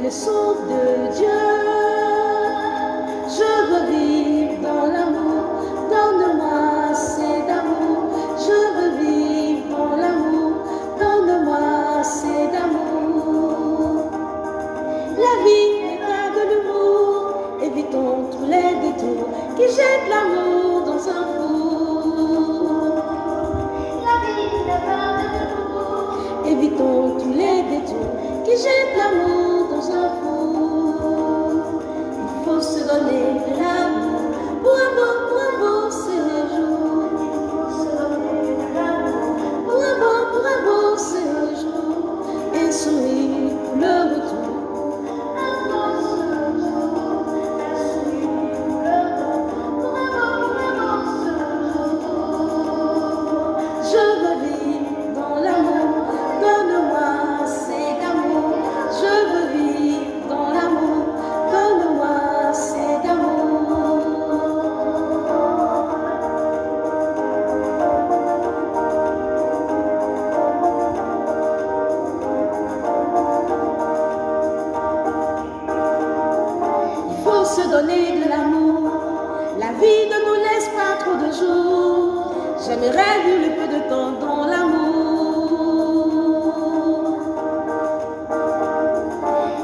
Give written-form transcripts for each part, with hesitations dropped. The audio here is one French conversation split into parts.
le souffle de Dieu. Je veux vivre dans l'amour, donne-moi assez d'amour. Je veux vivre dans l'amour, donne-moi assez d'amour. La vie n'est pas de l'humour, évitons tous les détours qui jettent l'amour dans un four. La vie n'est pas de l'humour, évitons tous les détours qui jettent l'amour dans un four. Il faut se donner de l'amour pour un beau séjour. Il faut se donner de l'amour pour un beau séjour. Et sourire pour le retour. Donner de l'amour, la vie ne nous laisse pas trop de jours. J'aimerais vivre le peu de temps dans l'amour.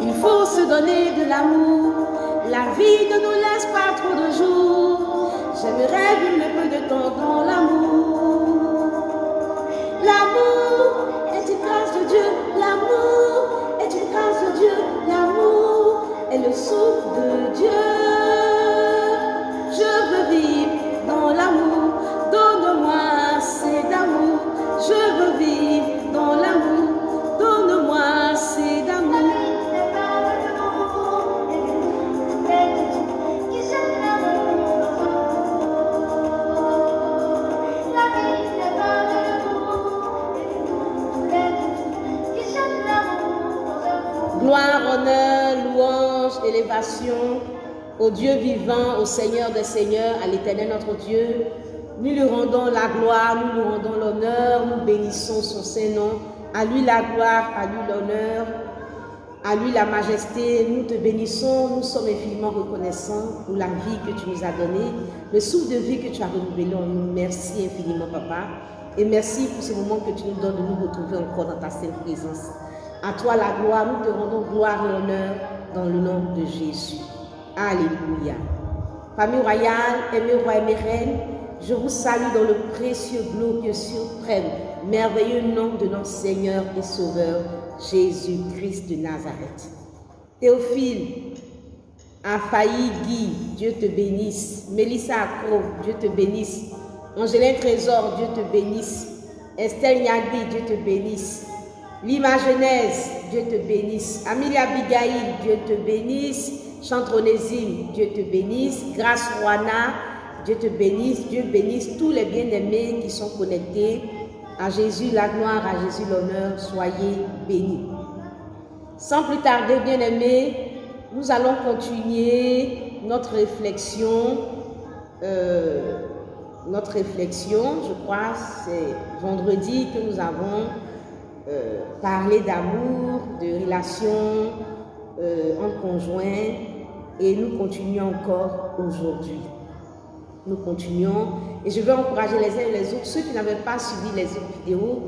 Il faut se donner de l'amour, la vie ne nous laisse pas trop de jours. J'aimerais vivre le peu de temps dans l'amour. L'amour est une grâce de Dieu, l'amour est une grâce de Dieu, l'amour est le souffle de Dieu. Je veux vivre dans l'amour, donne-moi assez d'amour. Gloire, honneur, louange, élévation au Dieu vivant, au Seigneur des Seigneurs, à l'Éternel notre Dieu. Nous lui rendons la gloire, nous lui rendons l'honneur, nous bénissons son Saint-Nom. À lui la gloire, à lui l'honneur, à lui la majesté. Nous te bénissons, nous sommes infiniment reconnaissants pour la vie que tu nous as donnée, le souffle de vie que tu as renouvelé en nous. Merci infiniment, Papa. Et merci pour ce moment que tu nous donnes de nous retrouver encore dans ta sainte présence. À toi la gloire, nous te rendons gloire et honneur dans le nom de Jésus. Alléluia. Famille royale, aimés rois et mes reines, je vous salue dans le précieux, glorieux, suprême, merveilleux nom de notre Seigneur et Sauveur, Jésus-Christ de Nazareth. Théophile, Afaï Guy, Dieu te bénisse. Mélissa Accro, Dieu te bénisse. Angélin Trésor, Dieu te bénisse. Estelle Nyagbi, Dieu te bénisse. Lima Genèse, Dieu te bénisse. Amélie Abigail, Dieu te bénisse. Chantronésime, Dieu te bénisse. Grâce Rouana, Dieu te bénisse, Dieu bénisse tous les bien-aimés qui sont connectés. À Jésus la gloire, à Jésus l'honneur, soyez bénis. Sans plus tarder, bien-aimés, nous allons continuer notre réflexion. Je crois, c'est vendredi que nous avons parlé d'amour, de relations entre conjoints, et nous continuons encore aujourd'hui. Nous continuons et je veux encourager les uns et les autres, ceux qui n'avaient pas suivi les autres vidéos,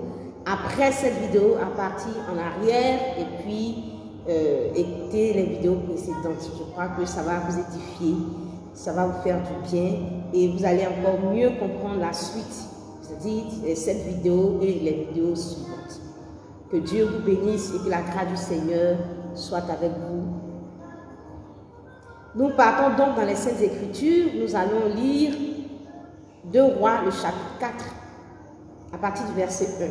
après cette vidéo, à partir en arrière et puis écouter les vidéos précédentes. Je crois que ça va vous édifier, ça va vous faire du bien et vous allez encore mieux comprendre la suite, c'est-à-dire cette vidéo et les vidéos suivantes. Que Dieu vous bénisse et que la grâce du Seigneur soit avec vous. Nous partons donc dans les Saintes Écritures. Nous allons lire 2 Rois, le chapitre 4, à partir du verset 1.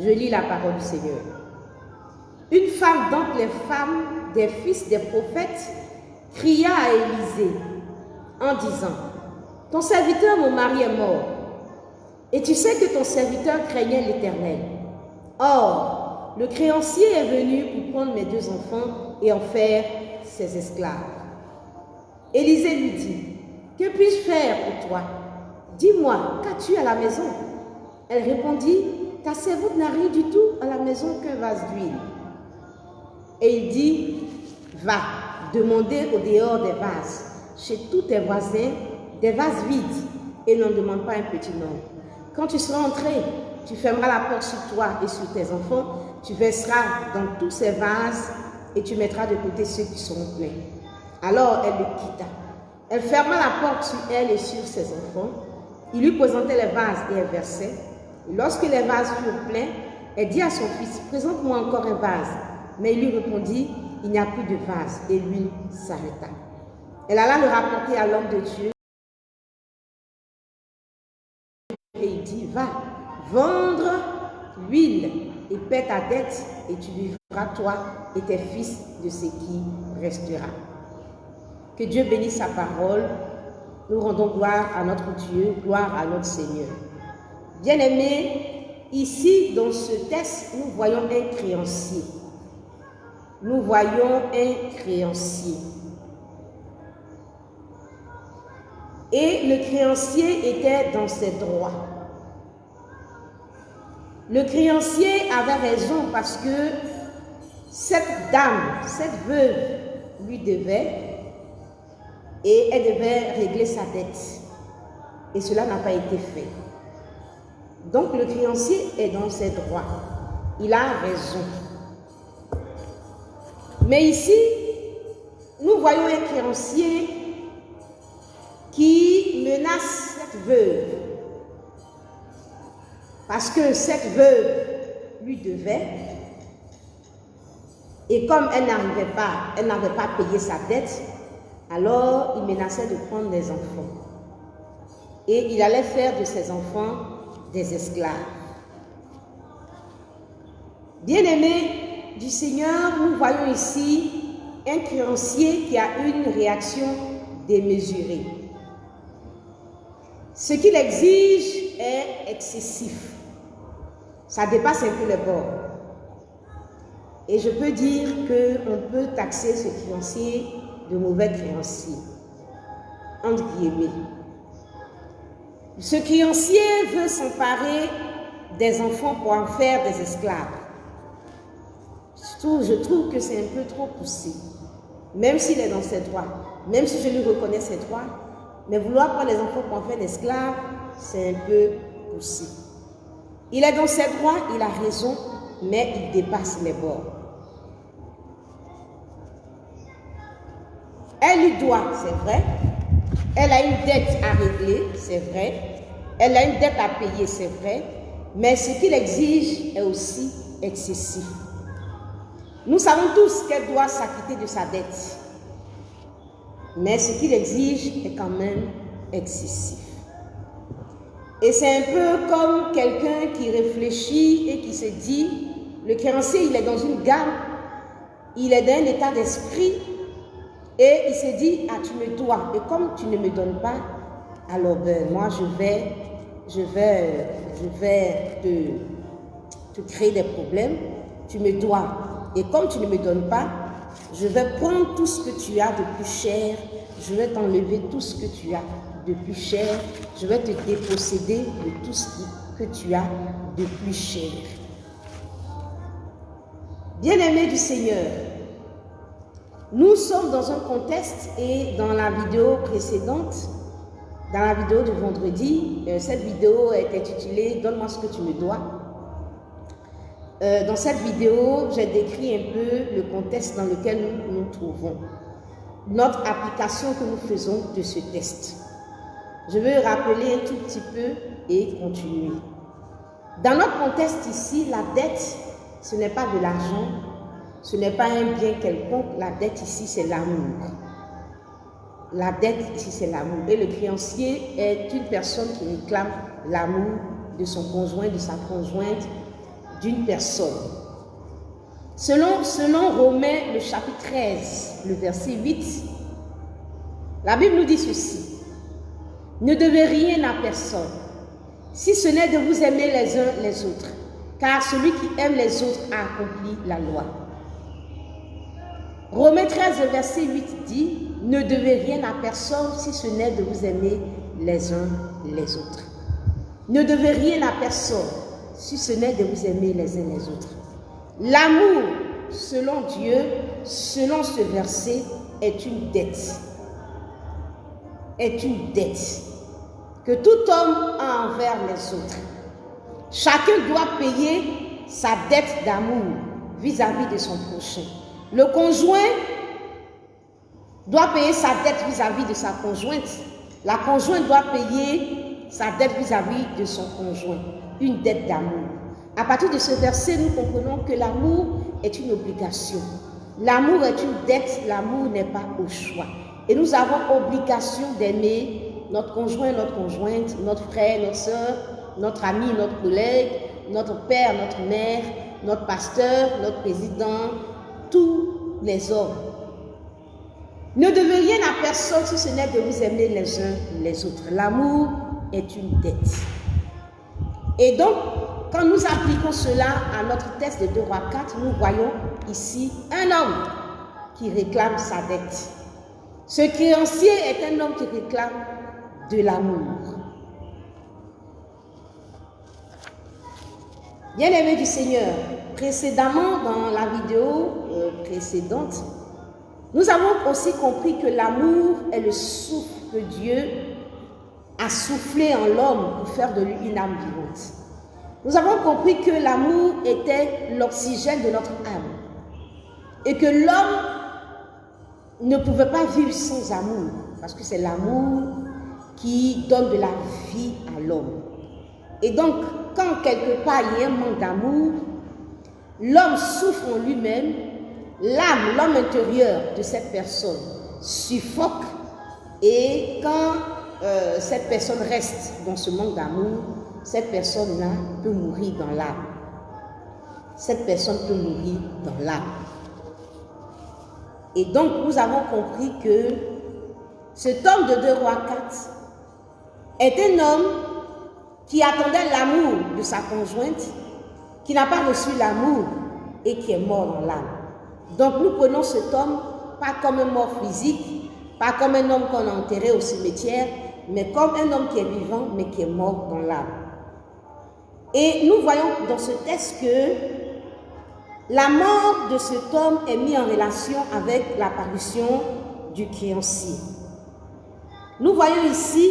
Je lis la parole du Seigneur. Une femme d'entre les femmes des fils des prophètes cria à Élisée en disant: ton serviteur, mon mari, est mort, et tu sais que ton serviteur craignait l'Éternel. Or, le créancier est venu pour prendre mes 2 enfants et en faire ses esclaves. Élisée lui dit: que puis-je faire pour toi? Dis-moi, qu'as-tu à la maison? Elle répondit: ta servante n'a rien du tout à la maison qu'un vase d'huile. Et il dit: Va demander au dehors des vases, chez tous tes voisins, des vases vides, et n'en demande pas un petit nombre. Quand tu seras entré, tu fermeras la porte sur toi et sur tes enfants, tu verseras dans tous ces vases et tu mettras de côté ceux qui seront pleins. Alors elle le quitta. Elle ferma la porte sur elle et sur ses enfants. Il lui présentait les vases et elle versait. Et lorsque les vases furent pleins, elle dit à son fils, présente-moi encore un vase. Mais il lui répondit, il n'y a plus de vase. Et l'huile s'arrêta. Elle alla le rapporter à l'homme de Dieu. Et il dit, va vendre l'huile et paie ta dette et tu vivras toi et tes fils de ce qui restera. Que Dieu bénisse sa parole. Nous rendons gloire à notre Dieu, gloire à notre Seigneur. Bien-aimés, ici dans ce texte, nous voyons un créancier. Nous voyons un créancier. Et le créancier était dans ses droits. Le créancier avait raison parce que cette dame, cette veuve, lui devait et elle devait régler sa dette. Et cela n'a pas été fait. Donc le créancier est dans ses droits. Il a raison. Mais ici, nous voyons un créancier qui menace cette veuve. Parce que cette veuve lui devait. Et comme elle n'avait pas payé sa dette, alors il menaçait de prendre des enfants. Et il allait faire de ses enfants des esclaves. Bien-aimés du Seigneur, nous voyons ici un créancier qui a une réaction démesurée. Ce qu'il exige est excessif. Ça dépasse un peu les bords. Et je peux dire qu'on peut taxer ce créancier de mauvais créancier, entre guillemets. Ce créancier veut s'emparer des enfants pour en faire des esclaves. Je trouve que c'est un peu trop poussé. Même s'il est dans ses droits, même si je lui reconnais ses droits, mais vouloir prendre les enfants pour en faire des esclaves, c'est un peu poussé. Il est dans ses droits, il a raison, mais il dépasse les bords. Elle lui doit, c'est vrai. Elle a une dette à régler, c'est vrai. Elle a une dette à payer, c'est vrai. Mais ce qu'il exige est aussi excessif. Nous savons tous qu'elle doit s'acquitter de sa dette. Mais ce qu'il exige est quand même excessif. Et c'est un peu comme quelqu'un qui réfléchit et qui se dit, le créancier, il est dans une gamme, il est dans un état d'esprit, et il se dit, ah, tu me dois, et comme tu ne me donnes pas, alors ben, moi je vais te créer des problèmes, tu me dois, et comme tu ne me donnes pas, je vais prendre tout ce que tu as de plus cher, je vais t'enlever tout ce que tu as de plus cher, je vais te déposséder de tout ce que tu as de plus cher. Bien-aimés du Seigneur, nous sommes dans un contexte et dans la vidéo précédente, dans la vidéo de vendredi, cette vidéo est intitulée « Donne-moi ce que tu me dois ». Dans cette vidéo, j'ai décrit un peu le contexte dans lequel nous nous trouvons, notre application que nous faisons de ce test. Je veux rappeler un tout petit peu et continuer. Dans notre contexte ici, la dette, ce n'est pas de l'argent, ce n'est pas un bien quelconque, la dette ici c'est l'amour. La dette ici c'est l'amour. Et le créancier est une personne qui réclame l'amour de son conjoint, de sa conjointe, d'une personne. Selon Romains, le chapitre 13, le verset 8, la Bible nous dit ceci. Ne devez rien à personne, si ce n'est de vous aimer les uns les autres, car celui qui aime les autres a accompli la loi. Romains 13, verset 8 dit, ne devez rien à personne, si ce n'est de vous aimer les uns les autres. Ne devez rien à personne, si ce n'est de vous aimer les uns les autres. L'amour selon Dieu, selon ce verset, est une dette. Est une dette que tout homme a envers les autres. Chacun doit payer sa dette d'amour vis-à-vis de son prochain. Le conjoint doit payer sa dette vis-à-vis de sa conjointe. La conjointe doit payer sa dette vis-à-vis de son conjoint. Une dette d'amour. À partir de ce verset, nous comprenons que l'amour est une obligation. L'amour est une dette, l'amour n'est pas au choix. Et nous avons obligation d'aimer notre conjoint, notre conjointe, notre frère, notre soeur, notre ami, notre collègue, notre père, notre mère, notre pasteur, notre président, tous les hommes. Ne devez rien à personne si ce n'est de vous aimer les uns les autres. L'amour est une dette. Et donc, quand nous appliquons cela à notre texte de 2 Rois 4, nous voyons ici un homme qui réclame sa dette. Ce créancier est un homme qui réclame de l'amour. Bien-aimés du Seigneur, précédemment dans la vidéo précédente, nous avons aussi compris que l'amour est le souffle que Dieu a soufflé en l'homme pour faire de lui une âme vivante. Nous avons compris que l'amour était l'oxygène de notre âme et que l'homme ne pouvait pas vivre sans amour parce que c'est l'amour qui donne de la vie à l'homme. Et donc, quand quelque part il y a un manque d'amour, l'homme souffre en lui-même, l'homme intérieur de cette personne suffoque et quand cette personne reste dans ce manque d'amour, cette personne-là peut mourir dans l'âme. Cette personne peut mourir dans l'âme. Et donc, nous avons compris que cet homme de 2 Rois 4 est un homme qui attendait l'amour de sa conjointe, qui n'a pas reçu l'amour et qui est mort dans l'âme. Donc, nous prenons cet homme pas comme un mort physique, pas comme un homme qu'on a enterré au cimetière, mais comme un homme qui est vivant, mais qui est mort dans l'âme. Et nous voyons dans ce texte que la mort de cet homme est mise en relation avec l'apparition du créancier. Nous voyons ici,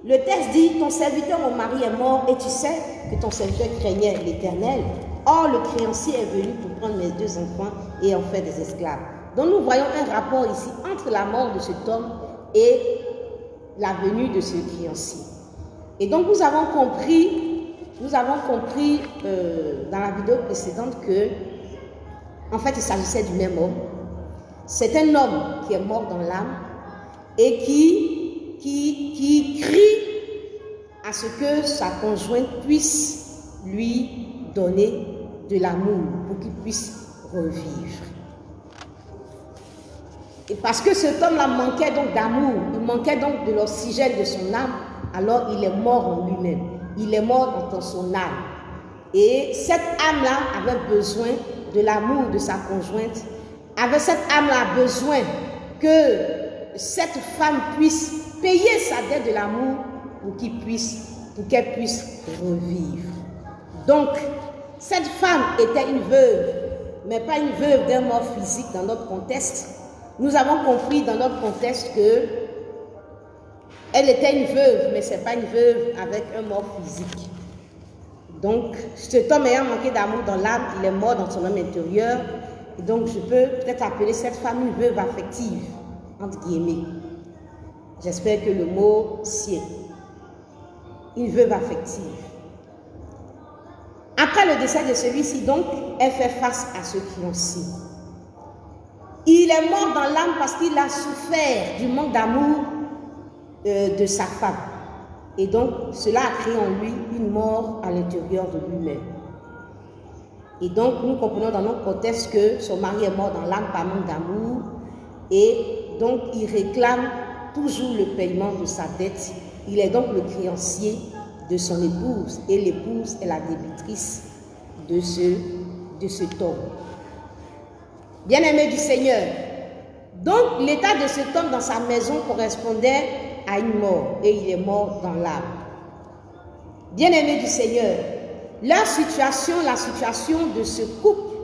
le texte dit, ton serviteur, mon mari, est mort et tu sais que ton serviteur craignait l'Éternel. Or, le créancier est venu pour prendre mes 2 enfants et en faire des esclaves. Donc, nous voyons un rapport ici entre la mort de cet homme et la venue de ce créancier. Et donc, nous avons compris dans la vidéo précédente que, en fait, il s'agissait du même homme. C'est un homme qui est mort dans l'âme et qui crie à ce que sa conjointe puisse lui donner de l'amour pour qu'il puisse revivre. Et parce que cet homme-là manquait donc d'amour, il manquait donc de l'oxygène de son âme, alors il est mort en lui-même. Il est mort dans son âme. Et cette âme-là avait besoin de l'amour de sa conjointe. Cette âme-là besoin que cette femme puisse payer sa dette de l'amour pour qu'elle puisse revivre. Donc, cette femme était une veuve, mais pas une veuve d'un mort physique dans notre contexte. Nous avons compris dans notre contexte que elle était une veuve, mais ce n'est pas une veuve avec un mort physique. Donc, cet homme ayant manqué d'amour dans l'âme, il est mort dans son âme intérieur. Et donc, je peux peut-être appeler cette femme une veuve affective, entre guillemets. J'espère que le mot sied. Une veuve affective. Après le décès de celui-ci, donc, elle fait face à ce créancier. Il est mort dans l'âme parce qu'il a souffert du manque d'amour de sa femme. Et donc, cela a créé en lui une mort à l'intérieur de lui-même. Et donc, nous comprenons dans notre contexte que son mari est mort dans l'âme par manque d'amour. Et donc, il réclame toujours le paiement de sa dette. Il est donc le créancier de son épouse. Et l'épouse est la débitrice de cet homme. Bien-aimé du Seigneur, donc l'état de cet homme dans sa maison correspondait à une mort et il est mort dans l'âme. Bien-aimé du Seigneur, la situation de ce couple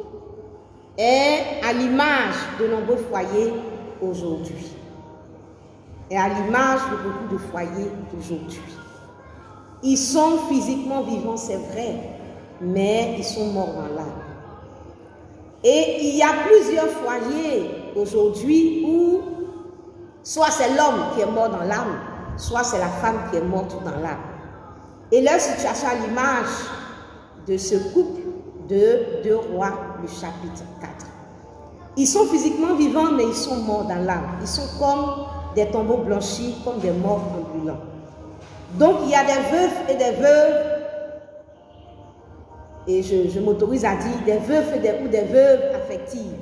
est à l'image de nombreux foyers aujourd'hui. Et à l'image de beaucoup de foyers aujourd'hui. Ils sont physiquement vivants, c'est vrai, mais ils sont morts dans l'âme. Et il y a plusieurs foyers aujourd'hui où soit c'est l'homme qui est mort dans l'âme, soit c'est la femme qui est morte dans l'âme. Et leur situation à l'image de ce couple de 2 Rois, le chapitre 4. Ils sont physiquement vivants, mais ils sont morts dans l'âme. Ils sont comme des tombeaux blanchis, comme des morts ambulants. Donc il y a des veufs et des veuves, et je m'autorise à dire des veufs ou des veuves affectives.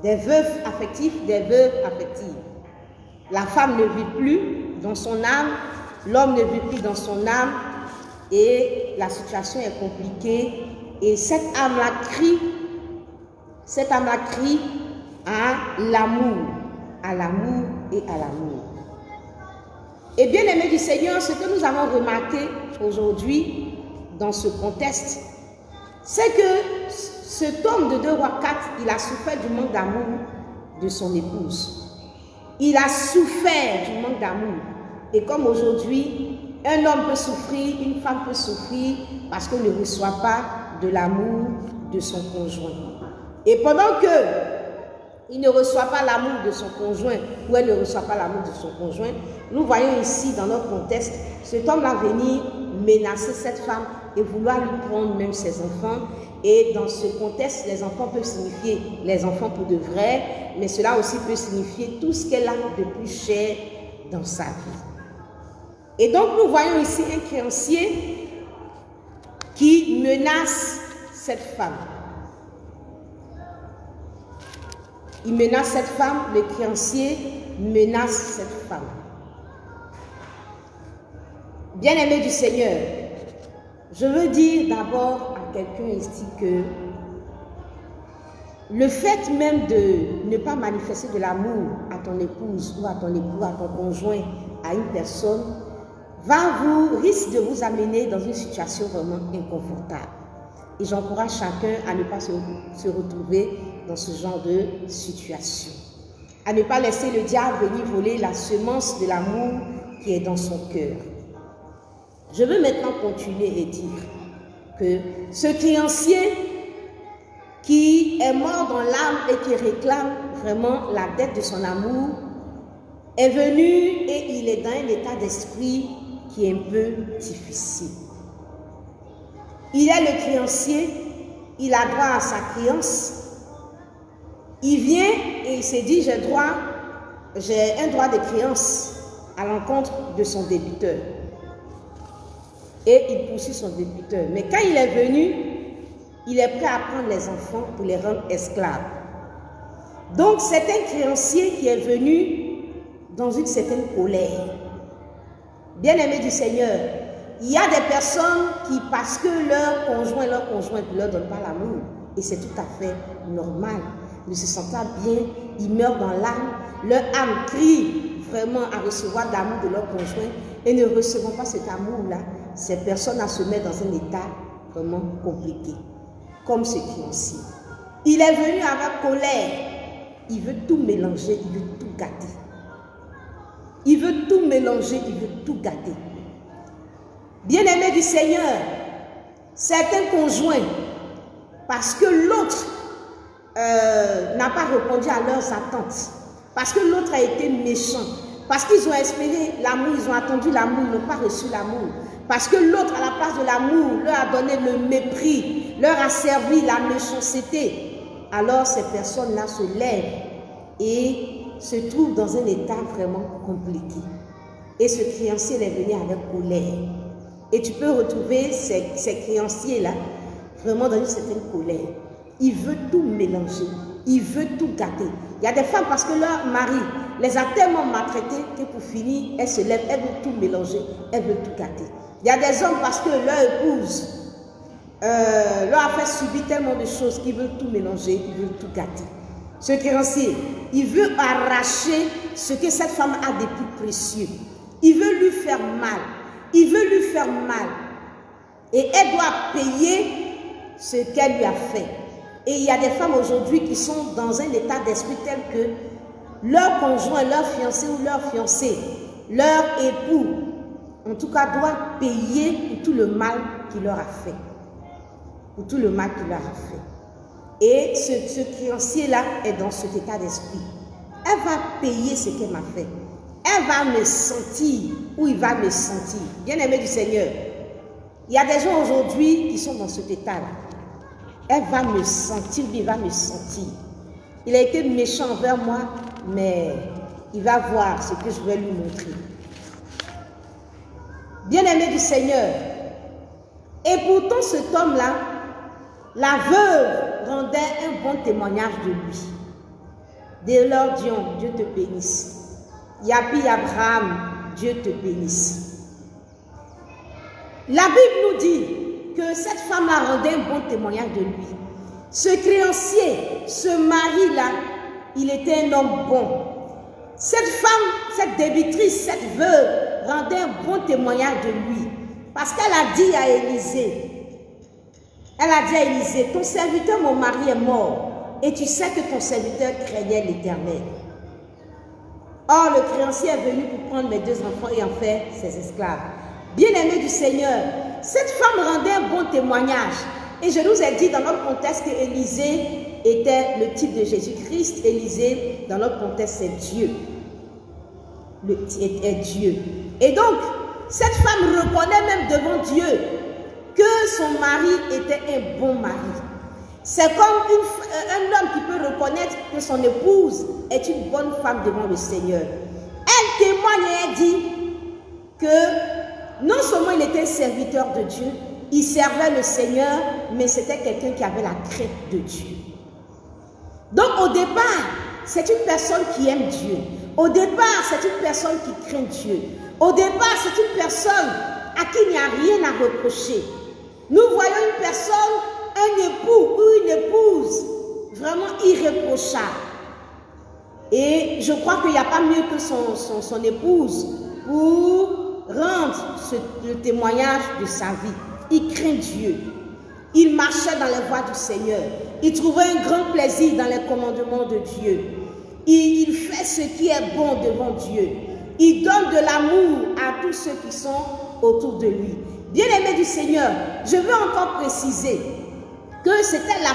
Des veufs affectifs, des veuves affectives. La femme ne vit plus dans son âme, l'homme ne vit plus dans son âme, et la situation est compliquée. Et cette âme-là crie à l'amour et à l'amour. Et bien aimé du Seigneur, ce que nous avons remarqué aujourd'hui dans ce contexte, c'est que cet homme de 2 Rois 4, il a souffert du manque d'amour de son épouse. Il a souffert du manque d'amour. Et comme aujourd'hui, un homme peut souffrir, une femme peut souffrir parce qu'elle ne reçoit pas de l'amour de son conjoint. Et pendant qu'il ne reçoit pas l'amour de son conjoint ou elle ne reçoit pas l'amour de son conjoint, nous voyons ici dans notre contexte cet homme-là venir menacer cette femme et vouloir lui prendre même ses enfants. Et dans ce contexte, les enfants peuvent signifier les enfants pour de vrai, mais cela aussi peut signifier tout ce qu'elle a de plus cher dans sa vie. Et donc nous voyons ici un créancier qui menace cette femme. Il menace cette femme, le créancier menace cette femme. Bien-aimé du Seigneur, je veux dire d'abord à quelqu'un ici que le fait même de ne pas manifester de l'amour à ton épouse ou à ton époux, à ton conjoint, à une personne, risque de vous amener dans une situation vraiment inconfortable. Et j'encourage chacun à ne pas se retrouver dans ce genre de situation. À ne pas laisser le diable venir voler la semence de l'amour qui est dans son cœur. Je veux maintenant continuer et dire que ce créancier qui est mort dans l'âme et qui réclame vraiment la dette de son amour est venu et il est dans un état d'esprit qui est un peu difficile. Il est le créancier, il a droit à sa créance. Il vient et il s'est dit j'ai un droit de créance à l'encontre de son débiteur. Et il poursuit son débiteur. Mais quand il est venu, il est prêt à prendre les enfants pour les rendre esclaves. Donc c'est un créancier qui est venu dans une certaine colère. Bien-aimés du Seigneur, il y a des personnes qui, parce que leur conjointe ne leur donne pas l'amour, et c'est tout à fait normal, ne se sentent pas bien, ils meurent dans l'âme, leur âme crie vraiment à recevoir l'amour de leur conjoint, et ne recevant pas cet amour-là, ces personnes se mettent dans un état vraiment compliqué, comme ce créancier. Il est venu avec colère, il veut tout mélanger, il veut tout gâter. Il veut tout mélanger, il veut tout gâter. Bien-aimé du Seigneur, certains conjoints, parce que l'autre n'a pas répondu à leurs attentes, parce que l'autre a été méchant, parce qu'ils ont espéré l'amour, ils ont attendu l'amour, ils n'ont pas reçu l'amour, parce que l'autre, à la place de l'amour, leur a donné le mépris, leur a servi la méchanceté, alors ces personnes-là se lèvent et se trouvent dans un état vraiment compliqué. Et ce créancier est venu avec colère. Et tu peux retrouver ces créanciers-là vraiment dans une certaine colère. Il veut tout mélanger, il veut tout gâter. Il y a des femmes parce que leur mari les a tellement maltraités que pour finir, elles se lèvent, elles veulent tout mélanger, elles veulent tout gâter. Il y a des hommes parce que leur épouse leur a fait subir tellement de choses qu'ils veulent tout mélanger, ils veulent tout gâter. Ce créancier, il veut arracher ce que cette femme a de plus précieux. Il veut lui faire mal. Il veut lui faire mal. Et elle doit payer ce qu'elle lui a fait. Et il y a des femmes aujourd'hui qui sont dans un état d'esprit tel que leur conjoint, leur fiancé ou leur fiancé, leur époux, en tout cas, doit payer pour tout le mal qu'il leur a fait. Pour tout le mal qu'il leur a fait. Et ce créancier-là est dans cet état d'esprit. Elle va payer ce qu'elle m'a fait. Elle va me sentir ou il va me sentir. Bien-aimé du Seigneur, il y a des gens aujourd'hui qui sont dans cet état-là. Elle va me sentir, il va me sentir. Il a été méchant envers moi, mais il va voir ce que je vais lui montrer. Bien-aimé du Seigneur, et pourtant cet homme-là, la veuve rendait un bon témoignage de lui. Dès lors, Dieu te bénisse. Yapi Abraham, Dieu te bénisse. La Bible nous dit que cette femme-là rendait un bon témoignage de lui. Ce créancier, ce mari-là, il était un homme bon. Cette femme, cette débitrice, cette veuve rendait un bon témoignage de lui. Parce qu'elle a dit à Élisée, ton serviteur, mon mari, est mort. Et tu sais que ton serviteur craignait l'Éternel. Or, le créancier est venu pour prendre mes 2 enfants et en faire ses esclaves. Bien-aimés du Seigneur, cette femme rendait un bon témoignage. Et je nous ai dit dans notre contexte que Élisée était le type de Jésus-Christ. Élisée, dans notre contexte, c'est Dieu. Est Dieu. Et donc, cette femme reconnaît même devant Dieu que son mari était un bon mari. C'est comme un homme qui peut reconnaître que son épouse est une bonne femme devant le Seigneur. Elle témoigne et elle dit que non seulement il était un serviteur de Dieu, il servait le Seigneur, mais c'était quelqu'un qui avait la crainte de Dieu. Donc au départ, c'est une personne qui aime Dieu. Au départ, c'est une personne qui craint Dieu. Au départ, c'est une personne à qui il n'y a rien à reprocher. Nous voyons une personne, un époux ou une épouse vraiment irréprochable. Et je crois qu'il n'y a pas mieux que son épouse pour rendre le témoignage de sa vie. Il craint Dieu. Il marchait dans les voies du Seigneur. Il trouvait un grand plaisir dans les commandements de Dieu. Il fait ce qui est bon devant Dieu. Il donne de l'amour à tous ceux qui sont autour de lui. Bien-aimé du Seigneur, je veux encore préciser que c'était la